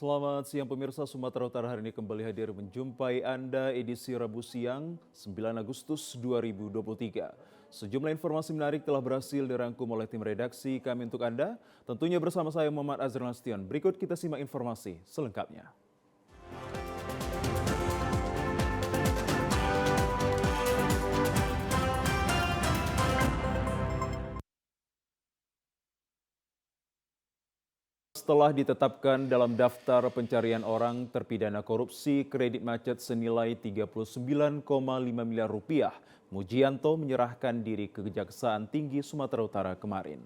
Selamat siang pemirsa, Sumatera Utara hari ini kembali hadir menjumpai Anda edisi Rabu siang 9 Agustus 2023. Sejumlah informasi menarik telah berhasil dirangkum oleh tim redaksi kami untuk Anda. Tentunya bersama saya Muhammad Azhar Nastion. Berikut kita simak informasi selengkapnya. Setelah ditetapkan dalam daftar pencarian orang terpidana korupsi kredit macet senilai 39,5 miliar rupiah, Mujianto menyerahkan diri ke Kejaksaan Tinggi Sumatera Utara kemarin.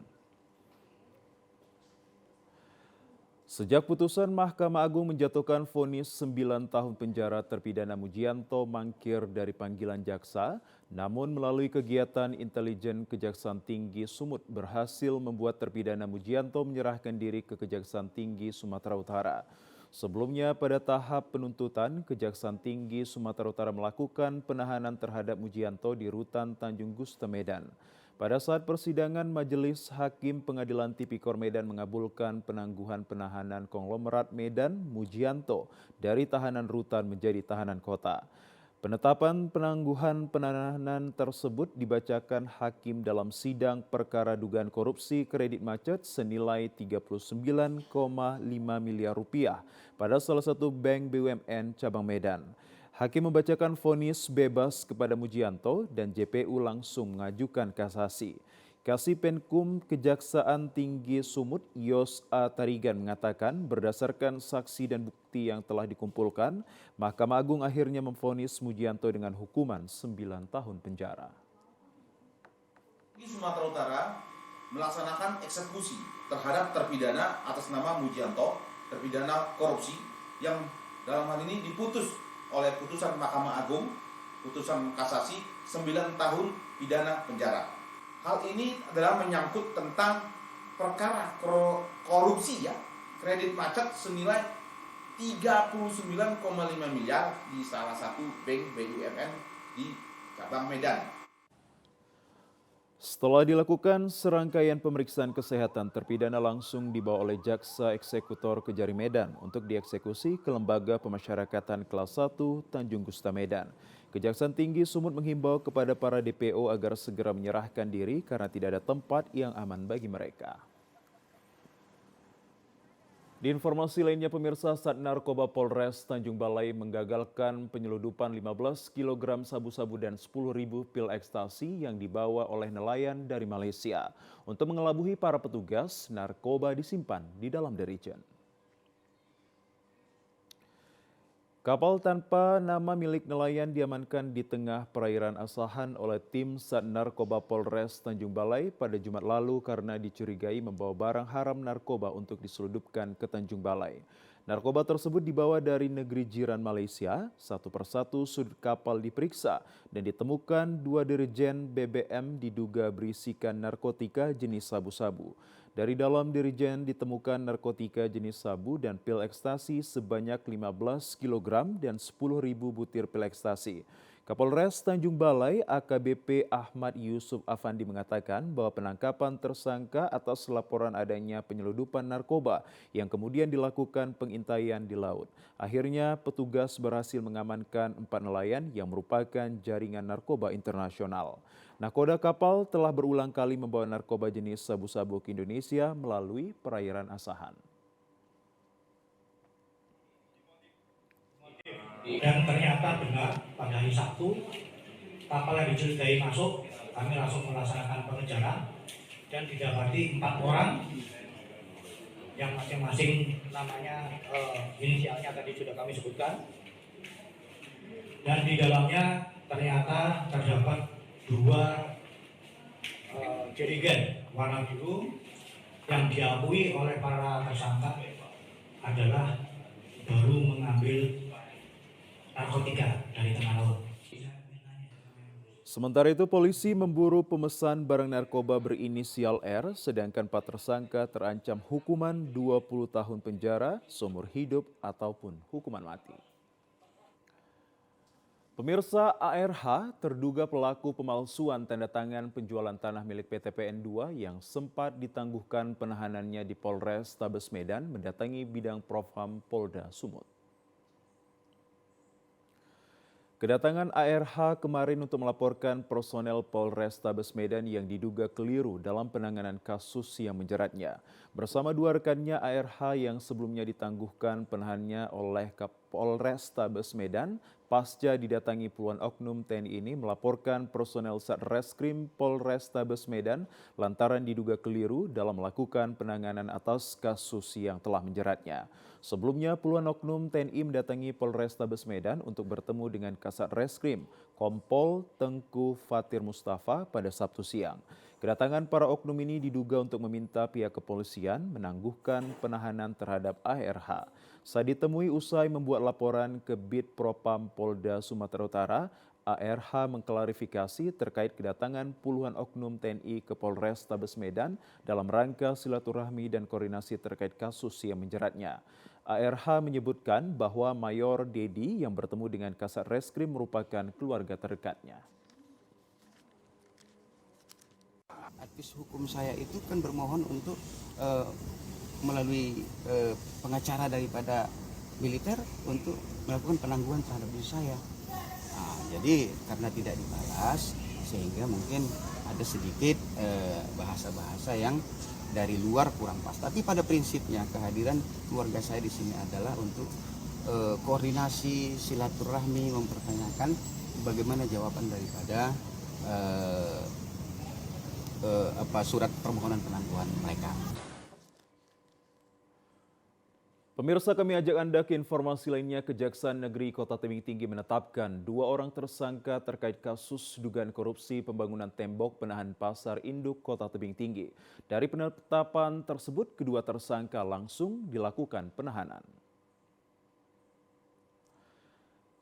Sejak putusan Mahkamah Agung menjatuhkan vonis 9 tahun penjara terpidana Mujianto mangkir dari panggilan jaksa, namun melalui kegiatan intelijen Kejaksaan Tinggi Sumut berhasil membuat terpidana Mujianto menyerahkan diri ke Kejaksaan Tinggi Sumatera Utara. Sebelumnya pada tahap penuntutan, Kejaksaan Tinggi Sumatera Utara melakukan penahanan terhadap Mujianto di Rutan Tanjung Gusta Medan. Pada saat persidangan, Majelis Hakim Pengadilan Tipikor Medan mengabulkan penangguhan penahanan konglomerat Medan Mujianto dari tahanan rutan menjadi tahanan kota. Penetapan penangguhan penahanan tersebut dibacakan hakim dalam sidang perkara dugaan korupsi kredit macet senilai 39,5 miliar rupiah pada salah satu bank BUMN cabang Medan. Hakim membacakan vonis bebas kepada Mujianto dan JPU langsung mengajukan kasasi. Kasipenkum Kejaksaan Tinggi Sumut Yos A. Tarigan mengatakan berdasarkan saksi dan bukti yang telah dikumpulkan, Mahkamah Agung akhirnya memvonis Mujianto dengan hukuman 9 tahun penjara. Di Sumatera Utara melaksanakan eksekusi terhadap terpidana atas nama Mujianto, terpidana korupsi yang dalam hal ini diputus oleh putusan Mahkamah Agung, putusan kasasi 9 tahun pidana penjara. Hal ini adalah menyangkut tentang perkara korupsi kredit macet senilai 39,5 miliar di salah satu bank BUMN di cabang Medan. Setelah dilakukan serangkaian pemeriksaan kesehatan, terpidana langsung dibawa oleh Jaksa Eksekutor Kejari Medan untuk dieksekusi ke Lembaga Pemasyarakatan Kelas 1 Tanjung Gusta Medan. Kejaksaan Tinggi Sumut menghimbau kepada para DPO agar segera menyerahkan diri karena tidak ada tempat yang aman bagi mereka. Di informasi lainnya pemirsa, Sat Narkoba Polres Tanjung Balai menggagalkan penyeludupan 15 kg sabu-sabu dan 10.000 pil ekstasi yang dibawa oleh nelayan dari Malaysia. Untuk mengelabuhi para petugas, narkoba disimpan di dalam derijen. Kapal tanpa nama milik nelayan diamankan di tengah perairan Asahan oleh tim Sat Narkoba Polres Tanjung Balai pada Jumat lalu karena dicurigai membawa barang haram narkoba untuk diseludupkan ke Tanjung Balai. Narkoba tersebut dibawa dari negeri jiran Malaysia, satu persatu sudut kapal diperiksa dan ditemukan 2 dirijen BBM diduga berisikan narkotika jenis sabu-sabu. Dari dalam dirijen ditemukan narkotika jenis sabu dan pil ekstasi sebanyak 15 kg dan 10.000 butir pil ekstasi. Kapolres Tanjung Balai AKBP Ahmad Yusuf Afandi mengatakan bahwa penangkapan tersangka atas laporan adanya penyeludupan narkoba yang kemudian dilakukan pengintaian di laut. Akhirnya petugas berhasil mengamankan 4 nelayan yang merupakan jaringan narkoba internasional. Nakoda kapal telah berulang kali membawa narkoba jenis sabu-sabu ke Indonesia melalui perairan Asahan. Dan ternyata benar pada hari Sabtu kapal yang dicurigai masuk, kami langsung melaksanakan pengejaran dan didapati 4 orang yang masing-masing namanya inisialnya tadi sudah kami sebutkan, dan di dalamnya ternyata terdapat 2 jerigen warna biru yang diakui oleh para tersangka adalah baru mengambil narkotika dari tengah laut. Sementara itu polisi memburu pemesan barang narkoba berinisial R, sedangkan 4 tersangka terancam hukuman 20 tahun penjara, seumur hidup ataupun hukuman mati. Pemirsa, ARH terduga pelaku pemalsuan tanda tangan penjualan tanah milik PT PN2 yang sempat ditangguhkan penahanannya di Polres Tabes Medan mendatangi bidang Propam Polda Sumut. Kedatangan ARH kemarin untuk melaporkan personel Polres Tabes Medan yang diduga keliru dalam penanganan kasus yang menjeratnya. Bersama dua rekannya, ARH yang sebelumnya ditangguhkan penahanannya oleh Kapolres Tabes Medan pasca didatangi puluhan oknum TNI ini melaporkan personel Satreskrim Polres Tabes Medan lantaran diduga keliru dalam melakukan penanganan atas kasus yang telah menjeratnya. Sebelumnya, puluhan oknum TNI mendatangi Polres Tabes Medan untuk bertemu dengan Kasat Reskrim Kompol Tengku Fatir Mustafa pada Sabtu siang. Kedatangan para oknum ini diduga untuk meminta pihak kepolisian menangguhkan penahanan terhadap ARH. Saat ditemui usai membuat laporan ke Bid Propam Polda Sumatera Utara, ARH mengklarifikasi terkait kedatangan puluhan oknum TNI ke Polres Tabes Medan dalam rangka silaturahmi dan koordinasi terkait kasus yang menjeratnya. ARH menyebutkan bahwa Mayor Dedi yang bertemu dengan Kasat Reskrim merupakan keluarga terdekatnya. Advis hukum saya itu kan bermohon untuk melalui pengacara daripada militer untuk melakukan penangguhan terhadap diri saya. Nah, jadi karena tidak dibalas sehingga mungkin ada sedikit bahasa-bahasa yang dari luar kurang pas. Tapi pada prinsipnya kehadiran keluarga saya di sini adalah untuk koordinasi, silaturahmi, mempertanyakan bagaimana jawaban daripada surat permohonan penangguhan mereka. Pemirsa, kami ajak Anda ke informasi lainnya. Kejaksaan Negeri Kota Tebing Tinggi menetapkan 2 orang tersangka terkait kasus dugaan korupsi pembangunan tembok penahan pasar induk Kota Tebing Tinggi. Dari penetapan tersebut, kedua tersangka langsung dilakukan penahanan.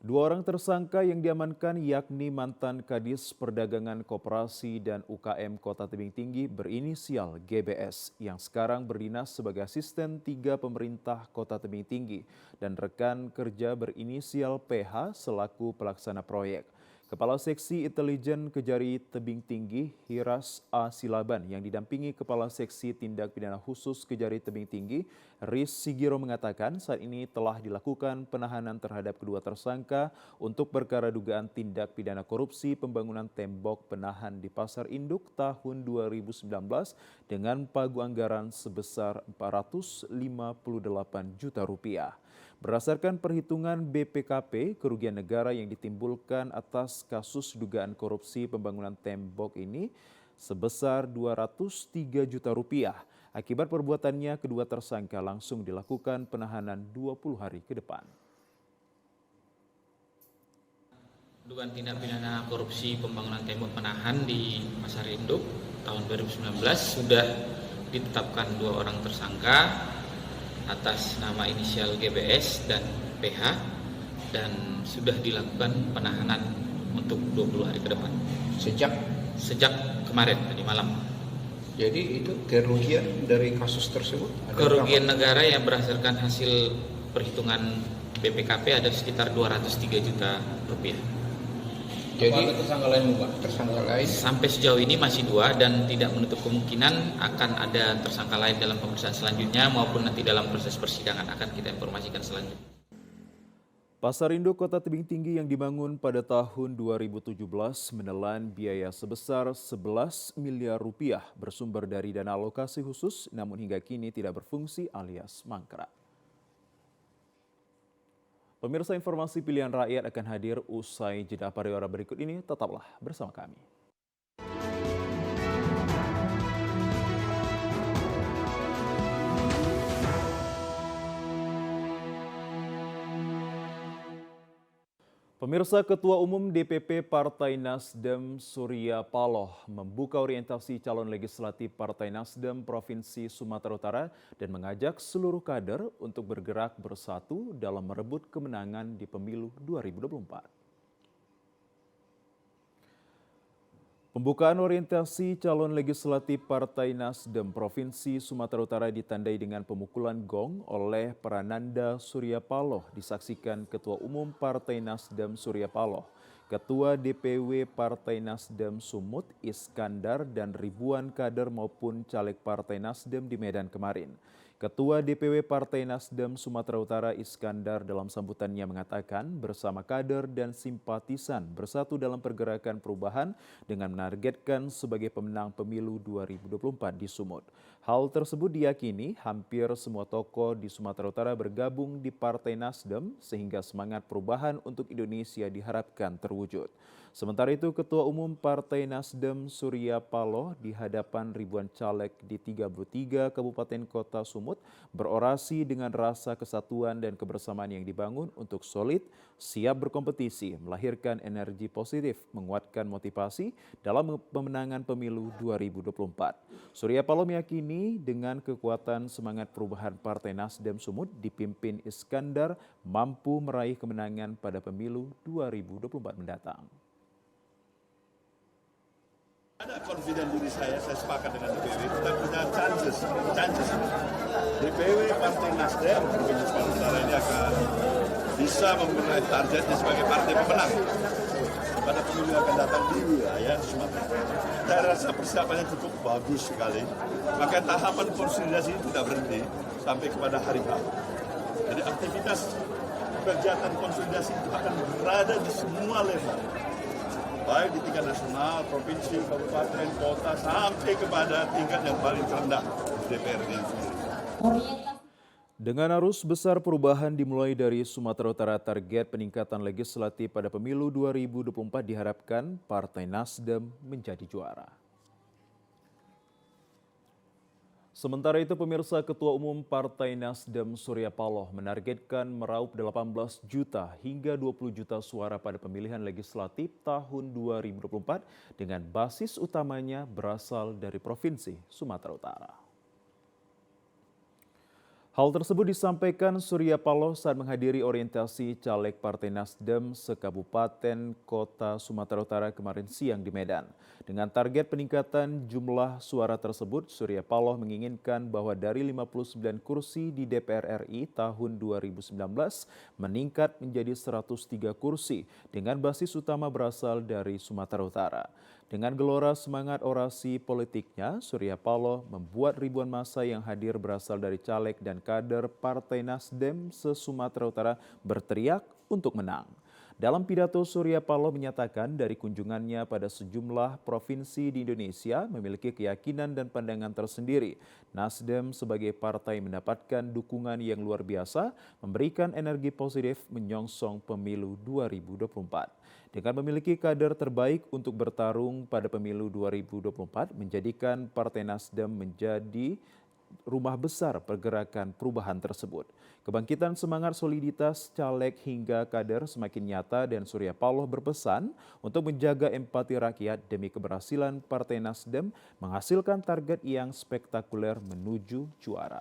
2 orang tersangka yang diamankan yakni mantan Kadis Perdagangan Koperasi dan UKM Kota Tebing Tinggi berinisial GBS yang sekarang berdinas sebagai asisten 3 pemerintah Kota Tebing Tinggi dan rekan kerja berinisial PH selaku pelaksana proyek. Kepala Seksi Intelijen Kejari Tebing Tinggi Hiras A. Silaban yang didampingi Kepala Seksi Tindak Pidana Khusus Kejari Tebing Tinggi Riz Sigiro mengatakan saat ini telah dilakukan penahanan terhadap kedua tersangka untuk perkara dugaan tindak pidana korupsi pembangunan tembok penahan di Pasar Induk tahun 2019 dengan pagu anggaran sebesar 458 juta rupiah. Berdasarkan perhitungan BPKP, kerugian negara yang ditimbulkan atas kasus dugaan korupsi pembangunan tembok ini sebesar 203 juta rupiah. Akibat perbuatannya, kedua tersangka langsung dilakukan penahanan 20 hari ke depan. Dugaan tindak pidana korupsi pembangunan tembok penahan di Pasar Induk tahun 2019 sudah ditetapkan 2 orang tersangka atas nama inisial GBS dan PH dan sudah dilakukan penahanan untuk 20 hari ke depan. Sejak kemarin tadi malam. Jadi itu kerugian dari kasus tersebut? Kerugian negara yang berdasarkan hasil perhitungan BPKP ada sekitar 203 juta rupiah. Jadi ada tersangka lain Pak? Tersangka lain? Sampai sejauh ini masih 2 dan tidak menutup kemungkinan akan ada tersangka lain dalam pemeriksaan selanjutnya maupun nanti dalam proses persidangan akan kita informasikan selanjutnya. Pasar Induk Kota Tebing Tinggi yang dibangun pada tahun 2017 menelan biaya sebesar 11 miliar rupiah bersumber dari dana alokasi khusus namun hingga kini tidak berfungsi alias mangkrak. Pemirsa, informasi pilihan rakyat akan hadir usai jeda pariwara berikut ini. Tetaplah bersama kami. Pemirsa, Ketua Umum DPP Partai Nasdem Surya Paloh membuka orientasi calon legislatif Partai Nasdem Provinsi Sumatera Utara dan mengajak seluruh kader untuk bergerak bersatu dalam merebut kemenangan di pemilu 2024. Pembukaan orientasi calon legislatif Partai Nasdem Provinsi Sumatera Utara ditandai dengan pemukulan gong oleh Prananda Surya Paloh, disaksikan Ketua Umum Partai Nasdem Surya Paloh, Ketua DPW Partai Nasdem Sumut Iskandar dan ribuan kader maupun caleg Partai Nasdem di Medan kemarin. Ketua DPW Partai Nasdem Sumatera Utara Iskandar dalam sambutannya mengatakan bersama kader dan simpatisan bersatu dalam pergerakan perubahan dengan menargetkan sebagai pemenang pemilu 2024 di Sumut. Hal tersebut diyakini hampir semua tokoh di Sumatera Utara bergabung di Partai Nasdem sehingga semangat perubahan untuk Indonesia diharapkan terwujud. Sementara itu, Ketua Umum Partai Nasdem Surya Paloh di hadapan ribuan caleg di 33 kabupaten kota Sumut berorasi dengan rasa kesatuan dan kebersamaan yang dibangun untuk solid, siap berkompetisi, melahirkan energi positif, menguatkan motivasi dalam pemenangan pemilu 2024. Surya Paloh meyakini dengan kekuatan semangat perubahan Partai Nasdem Sumut dipimpin Iskandar mampu meraih kemenangan pada pemilu 2024 mendatang. Ada confident diri saya sepakat dengan DPW, kita punya chances. DPW Partai Nasdem Provinsi Sumatera Utara ini akan bisa memperoleh targetnya sebagai partai pemenang pada pemilu yang akan datang di wilayah Sumatera. Saya rasa persiapannya cukup bagus sekali, maka tahapan konsolidasi itu tidak berhenti sampai kepada hari H. Jadi aktivitas kegiatan konsolidasi itu akan berada di semua level, baik di tingkat nasional, provinsi, kabupaten, kota, sampai kepada tingkat yang paling rendah, DPRD sendiri. Dengan arus besar perubahan dimulai dari Sumatera Utara, target peningkatan legislatif pada pemilu 2024 diharapkan Partai Nasdem menjadi juara. Sementara itu, pemirsa, Ketua Umum Partai Nasdem Surya Paloh menargetkan meraup 18 juta hingga 20 juta suara pada pemilihan legislatif tahun 2024 dengan basis utamanya berasal dari Provinsi Sumatera Utara. Hal tersebut disampaikan Surya Paloh saat menghadiri orientasi caleg Partai Nasdem sekabupaten kota Sumatera Utara kemarin siang di Medan. Dengan target peningkatan jumlah suara tersebut, Surya Paloh menginginkan bahwa dari 59 kursi di DPR RI tahun 2019 meningkat menjadi 103 kursi dengan basis utama berasal dari Sumatera Utara. Dengan gelora semangat orasi politiknya, Surya Paloh membuat ribuan massa yang hadir berasal dari caleg dan kader Partai Nasdem se-Sumatera Utara berteriak untuk menang. Dalam pidato, Surya Paloh menyatakan dari kunjungannya pada sejumlah provinsi di Indonesia memiliki keyakinan dan pandangan tersendiri. Nasdem sebagai partai mendapatkan dukungan yang luar biasa, memberikan energi positif menyongsong pemilu 2024. Dengan memiliki kader terbaik untuk bertarung pada pemilu 2024, menjadikan Partai Nasdem menjadi rumah besar pergerakan perubahan tersebut. Kebangkitan semangat soliditas caleg hingga kader semakin nyata dan Surya Paloh berpesan untuk menjaga empati rakyat demi keberhasilan Partai Nasdem menghasilkan target yang spektakuler menuju juara.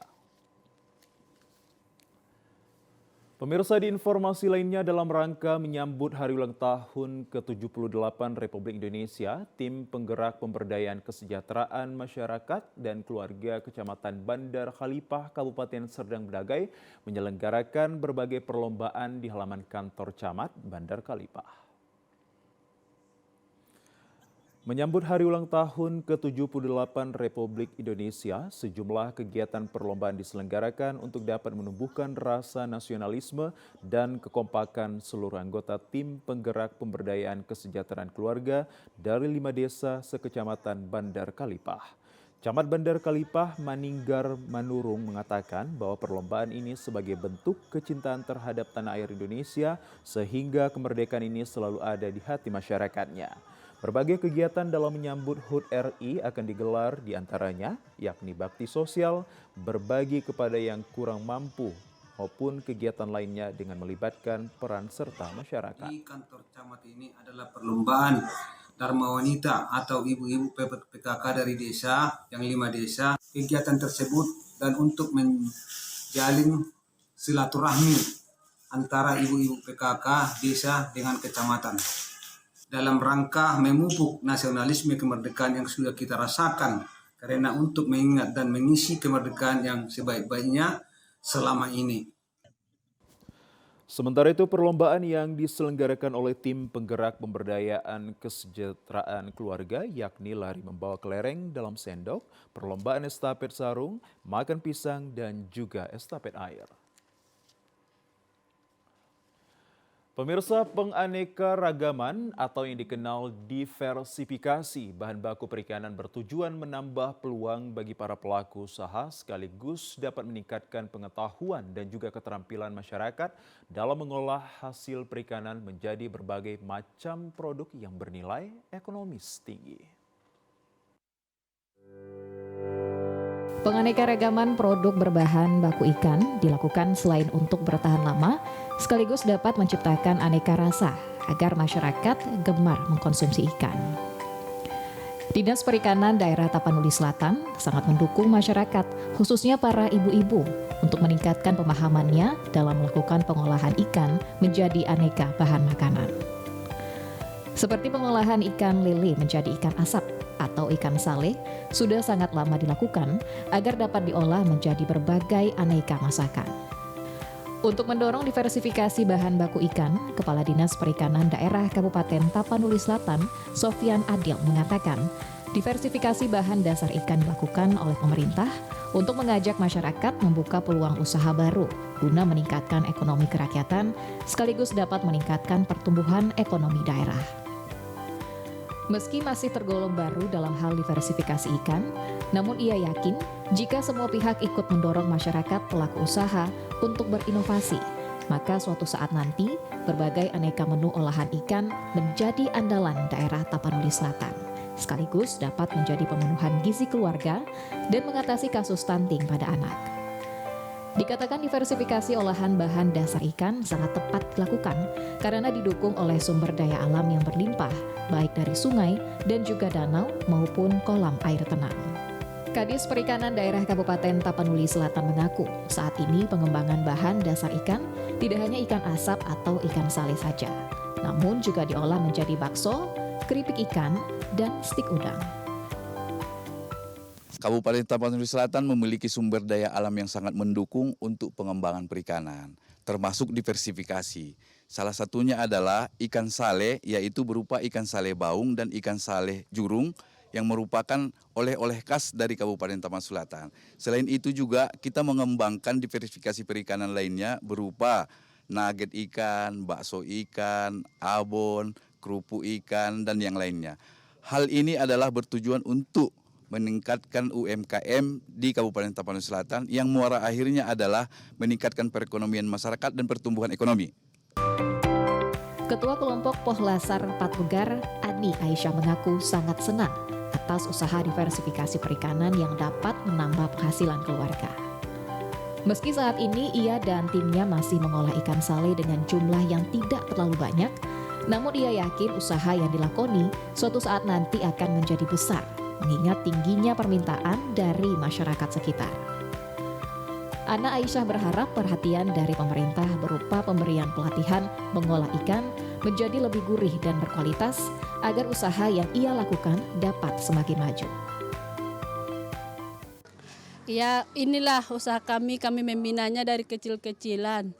Pemirsa, di informasi lainnya dalam rangka menyambut hari ulang tahun ke-78 Republik Indonesia, tim penggerak pemberdayaan kesejahteraan masyarakat dan keluarga Kecamatan Bandar Khalipah, Kabupaten Serdang Bedagai menyelenggarakan berbagai perlombaan di halaman kantor camat Bandar Khalipah. Menyambut hari ulang tahun ke-78 Republik Indonesia, sejumlah kegiatan perlombaan diselenggarakan untuk dapat menumbuhkan rasa nasionalisme dan kekompakan seluruh anggota tim penggerak pemberdayaan kesejahteraan keluarga dari 5 desa sekecamatan Bandar Khalipah. Camat Bandar Khalipah Maninggar Manurung mengatakan bahwa perlombaan ini sebagai bentuk kecintaan terhadap tanah air Indonesia sehingga kemerdekaan ini selalu ada di hati masyarakatnya. Berbagai kegiatan dalam menyambut HUT RI akan digelar diantaranya, yakni bakti sosial, berbagi kepada yang kurang mampu, maupun kegiatan lainnya dengan melibatkan peran serta masyarakat. Di kantor camat ini adalah perlombaan Dharma Wanita atau ibu-ibu PKK dari desa, yang 5 desa. Kegiatan tersebut dan untuk menjalin silaturahmi antara ibu-ibu PKK desa dengan kecamatan. dalam rangka memupuk nasionalisme kemerdekaan yang sudah kita rasakan, karena untuk mengingat dan mengisi kemerdekaan yang sebaik-baiknya selama ini. Sementara itu, perlombaan yang diselenggarakan oleh tim penggerak pemberdayaan kesejahteraan keluarga, yakni lari membawa kelereng dalam sendok, perlombaan estafet sarung, makan pisang, dan juga estafet air. Pemirsa, penganeka-ragaman atau yang dikenal diversifikasi bahan baku perikanan bertujuan menambah peluang bagi para pelaku usaha sekaligus dapat meningkatkan pengetahuan dan juga keterampilan masyarakat dalam mengolah hasil perikanan menjadi berbagai macam produk yang bernilai ekonomis tinggi. Penganeka-ragaman produk berbahan baku ikan dilakukan selain untuk bertahan lama, sekaligus dapat menciptakan aneka rasa agar masyarakat gemar mengkonsumsi ikan. Dinas Perikanan Daerah Tapanuli Selatan sangat mendukung masyarakat, khususnya para ibu-ibu, untuk meningkatkan pemahamannya dalam melakukan pengolahan ikan menjadi aneka bahan makanan. Seperti pengolahan ikan lele menjadi ikan asap atau ikan sale sudah sangat lama dilakukan agar dapat diolah menjadi berbagai aneka masakan. Untuk mendorong diversifikasi bahan baku ikan, Kepala Dinas Perikanan Daerah Kabupaten Tapanuli Selatan, Sofyan Adil mengatakan, diversifikasi bahan dasar ikan dilakukan oleh pemerintah untuk mengajak masyarakat membuka peluang usaha baru guna meningkatkan ekonomi kerakyatan sekaligus dapat meningkatkan pertumbuhan ekonomi daerah. Meski masih tergolong baru dalam hal diversifikasi ikan, namun ia yakin jika semua pihak ikut mendorong masyarakat pelaku usaha untuk berinovasi, maka suatu saat nanti berbagai aneka menu olahan ikan menjadi andalan daerah Tapanuli Selatan, sekaligus dapat menjadi pemenuhan gizi keluarga dan mengatasi kasus stunting pada anak. Dikatakan diversifikasi olahan bahan dasar ikan sangat tepat dilakukan karena didukung oleh sumber daya alam yang berlimpah, baik dari sungai dan juga danau maupun kolam air tenang. Kadis Perikanan Daerah Kabupaten Tapanuli Selatan mengaku saat ini pengembangan bahan dasar ikan tidak hanya ikan asap atau ikan sale saja, namun juga diolah menjadi bakso, keripik ikan, dan stik udang. Kabupaten Tapanuli Selatan memiliki sumber daya alam yang sangat mendukung untuk pengembangan perikanan, termasuk diversifikasi. Salah satunya adalah ikan sale, yaitu berupa ikan sale baung dan ikan sale jurung yang merupakan oleh-oleh khas dari Kabupaten Tapanuli Selatan. Selain itu juga kita mengembangkan diversifikasi perikanan lainnya berupa nugget ikan, bakso ikan, abon, kerupuk ikan, dan yang lainnya. Hal ini adalah bertujuan untuk meningkatkan UMKM di Kabupaten Tapanuli Selatan yang muara akhirnya adalah meningkatkan perekonomian masyarakat dan pertumbuhan ekonomi. Ketua Kelompok Pohlasar Patlugar, Ani Aisyah mengaku sangat senang atas usaha diversifikasi perikanan yang dapat menambah penghasilan keluarga. Meski saat ini ia dan timnya masih mengolah ikan sale dengan jumlah yang tidak terlalu banyak, namun ia yakin usaha yang dilakoni suatu saat nanti akan menjadi besar, mengingat tingginya permintaan dari masyarakat sekitar. Ana Aisyah berharap perhatian dari pemerintah berupa pemberian pelatihan mengolah ikan menjadi lebih gurih dan berkualitas agar usaha yang ia lakukan dapat semakin maju. Ya, inilah usaha kami membinanya dari kecil-kecilan.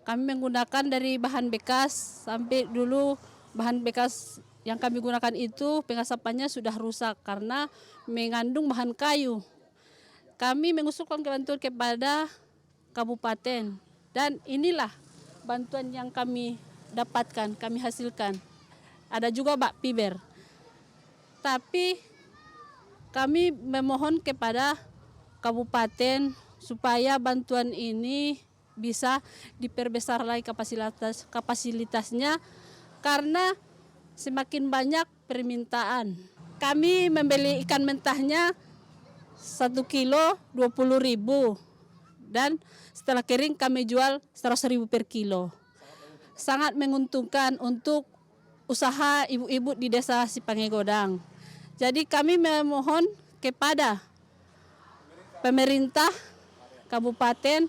Kami menggunakan dari bahan bekas sampai dulu bahan bekas yang kami gunakan itu pengasapannya sudah rusak karena mengandung bahan kayu. Kami mengusulkan bantuan kepada kabupaten dan inilah bantuan yang kami dapatkan, kami hasilkan. Ada juga bak piber. Tapi kami memohon kepada kabupaten supaya bantuan ini bisa diperbesar lagi kapasitasnya karena semakin banyak permintaan. Kami membeli ikan mentahnya 1 kilo 20.000 dan setelah kering kami jual 100.000 per kilo. Sangat menguntungkan untuk usaha ibu-ibu di desa Sipangegodang. Jadi kami memohon kepada pemerintah kabupaten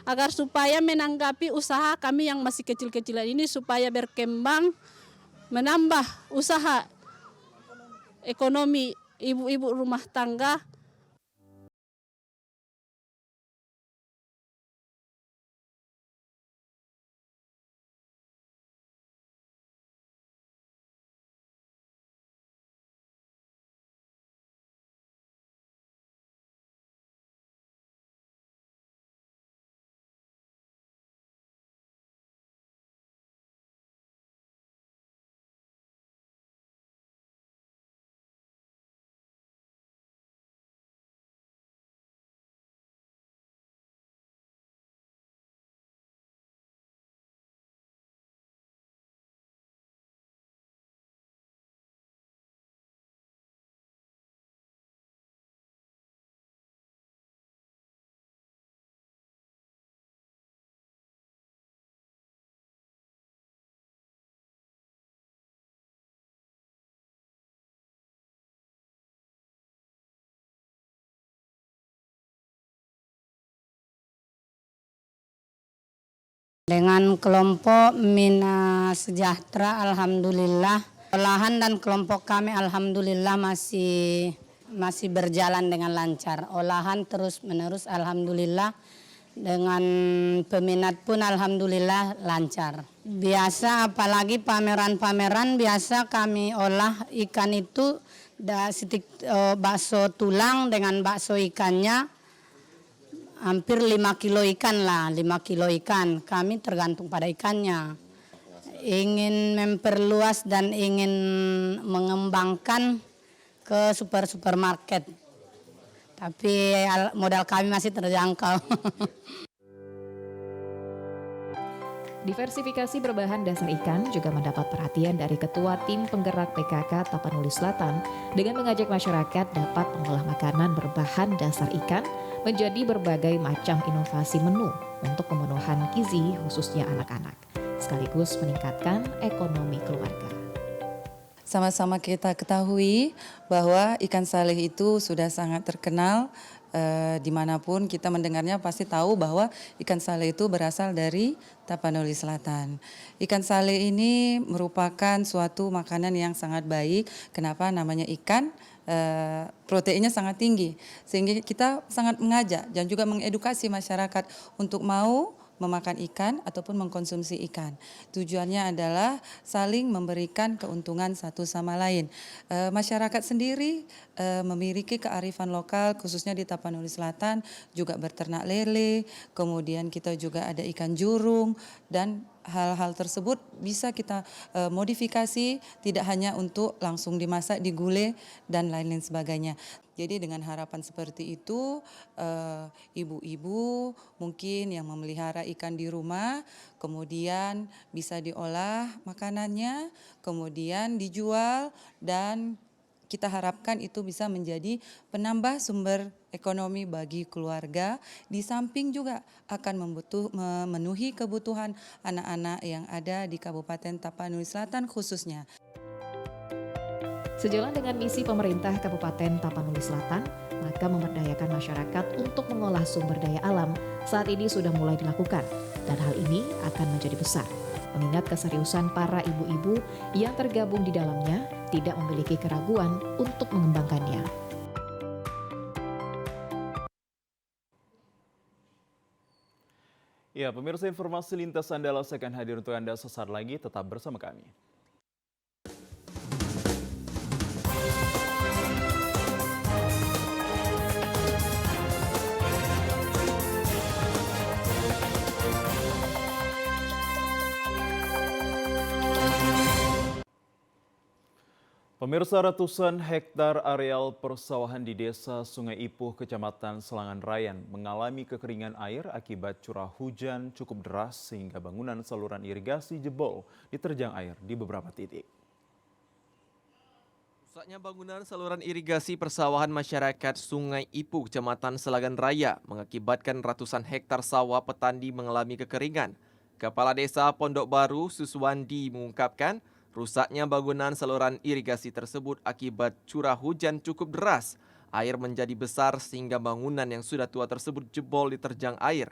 agar supaya menanggapi usaha kami yang masih kecil-kecilan ini supaya berkembang menambah usaha ekonomi ibu-ibu rumah tangga. Dengan kelompok Mina Sejahtera, alhamdulillah, olahan dan kelompok kami alhamdulillah masih berjalan dengan lancar. Olahan terus menerus alhamdulillah, dengan peminat pun alhamdulillah lancar. Biasa apalagi pameran-pameran biasa kami olah ikan itu bakso tulang dengan bakso ikannya. Hampir 5 kilo ikan lah, 5 kilo ikan. Kami tergantung pada ikannya. Ingin memperluas dan ingin mengembangkan ke supermarket. Tapi modal kami masih terjangkau. Diversifikasi berbahan dasar ikan juga mendapat perhatian dari Ketua Tim Penggerak PKK Tapanuli Selatan dengan mengajak masyarakat dapat mengolah makanan berbahan dasar ikan menjadi berbagai macam inovasi menu untuk pemenuhan gizi khususnya anak-anak, sekaligus meningkatkan ekonomi keluarga. Sama-sama kita ketahui bahwa ikan saleh itu sudah sangat terkenal, dimanapun kita mendengarnya pasti tahu bahwa ikan saleh itu berasal dari Tapanuli Selatan. Ikan saleh ini merupakan suatu makanan yang sangat baik. Kenapa namanya ikan? Proteinnya sangat tinggi, sehingga kita sangat mengajak dan juga mengedukasi masyarakat untuk mau memakan ikan ataupun mengkonsumsi ikan. Tujuannya adalah saling memberikan keuntungan satu sama lain. Masyarakat sendiri memiliki kearifan lokal, khususnya di Tapanuli Selatan, juga berternak lele, kemudian kita juga ada ikan jurung, dan hal-hal tersebut bisa kita modifikasi, tidak hanya untuk langsung dimasak, digulai, dan lain-lain sebagainya. Jadi dengan harapan seperti itu, ibu-ibu mungkin yang memelihara ikan di rumah, kemudian bisa diolah makanannya, kemudian dijual, dan kita harapkan itu bisa menjadi penambah sumber ekonomi bagi keluarga, di samping juga akan memenuhi kebutuhan anak-anak yang ada di Kabupaten Tapanuli Selatan khususnya. Sejalan dengan misi pemerintah Kabupaten Tapanuli Selatan, maka memberdayakan masyarakat untuk mengolah sumber daya alam saat ini sudah mulai dilakukan, dan hal ini akan menjadi besar, mengingat keseriusan para ibu-ibu yang tergabung di dalamnya tidak memiliki keraguan untuk mengembangkannya. Ya, pemirsa, informasi lintas Andalas akan hadir untuk Anda sesaat lagi, tetap bersama kami. Pemirsa, ratusan hektar areal persawahan di Desa Sungai Ipuh, Kecamatan Selangan Rayan mengalami kekeringan air akibat curah hujan cukup deras sehingga bangunan saluran irigasi jebol diterjang air di beberapa titik. Rusaknya bangunan saluran irigasi persawahan masyarakat Sungai Ipuh, Kecamatan Selangan Raya mengakibatkan ratusan hektar sawah petani mengalami kekeringan. Kepala Desa Pondok Baru, Suswandi, mengungkapkan rusaknya bangunan saluran irigasi tersebut akibat curah hujan cukup deras. Air menjadi besar sehingga bangunan yang sudah tua tersebut jebol diterjang air.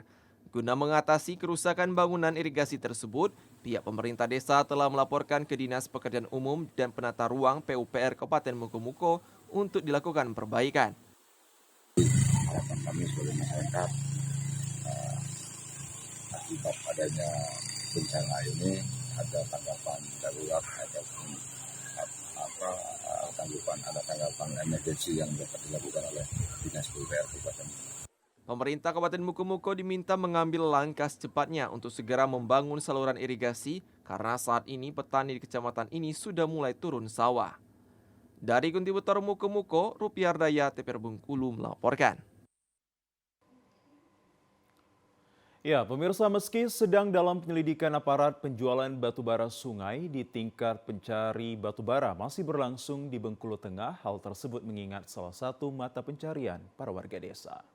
Guna mengatasi kerusakan bangunan irigasi tersebut, pihak pemerintah desa telah melaporkan ke Dinas Pekerjaan Umum dan Penata Ruang PUPR Kabupaten Mukomuko untuk dilakukan perbaikan. Harapan kami sebagai masyarakat akibat adanya bencana ini ada tanggapan darurat, ada tanggapan emergensi yang dapat dilakukan oleh Dinas PUPR Kabupaten. Pemerintah Kabupaten Mukomuko diminta mengambil langkah secepatnya untuk segera membangun saluran irigasi karena saat ini petani di kecamatan ini sudah mulai turun sawah. Dari Kontributor Mukomuko, Rupiardaya TPR Bengkulu melaporkan. Ya, pemirsa, meski sedang dalam penyelidikan aparat penjualan batubara sungai di tingkat pencari batubara masih berlangsung di Bengkulu Tengah, hal tersebut mengingat salah satu mata pencarian para warga desa.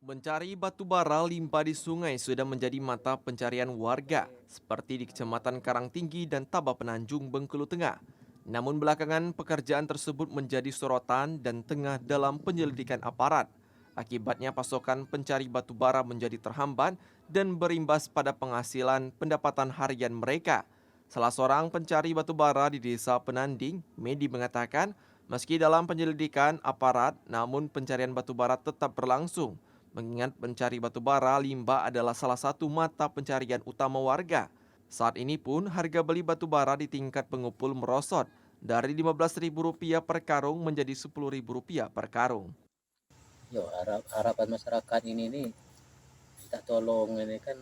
Mencari batubara limpah di sungai sudah menjadi mata pencarian warga, seperti di Kecamatan Karangtinggi dan Tabah Penanjung, Bengkulu Tengah. Namun belakangan pekerjaan tersebut menjadi sorotan dan tengah dalam penyelidikan aparat. Akibatnya pasokan pencari batubara menjadi terhambat dan berimbas pada penghasilan pendapatan harian mereka. Salah seorang pencari batubara di Desa Penanding, Medi, mengatakan meski dalam penyelidikan aparat, namun pencarian batubara tetap berlangsung. Mengingat pencari batubara limbah adalah salah satu mata pencarian utama warga. Saat ini pun harga beli batubara di tingkat pengupul merosot dari Rp15.000 per karung menjadi Rp10.000 per karung. Yo, harapan masyarakat ini kita tolong ini kan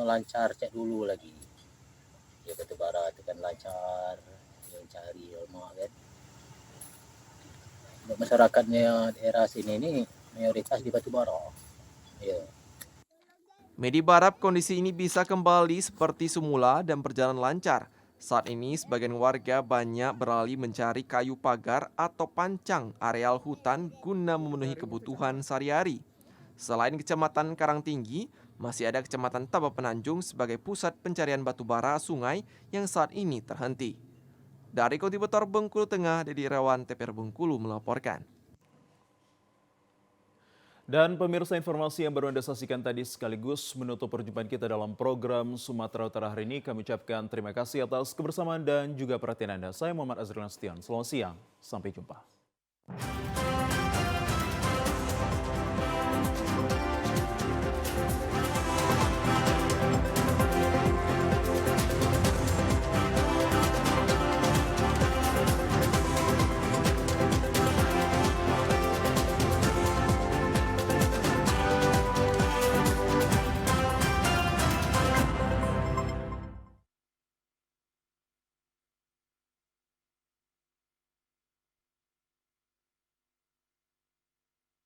lancar, cek dulu lagi. Ya batubara itu kan lancar, yang cari mak kan. Untuk masyarakatnya daerah sini ini mayoritas di batubara. Ya. Medi berharap kondisi ini bisa kembali seperti semula dan berjalan lancar. Saat ini sebagian warga banyak beralih mencari kayu pagar atau pancang areal hutan guna memenuhi kebutuhan sehari-hari. Selain Kecamatan Karangtinggi, masih ada Kecamatan Tabah Penanjung sebagai pusat pencarian batubara sungai yang saat ini terhenti. Dari Kontributor Bengkulu Tengah, Dedi Irawan, TPR Bengkulu melaporkan. Dan pemirsa, informasi yang baru Anda saksikan tadi sekaligus menutup perjumpaan kita dalam program Sumatera Utara hari ini. Kami ucapkan terima kasih atas kebersamaan dan juga perhatian Anda. Saya Muhammad Azril Nasution. Selamat siang, sampai jumpa.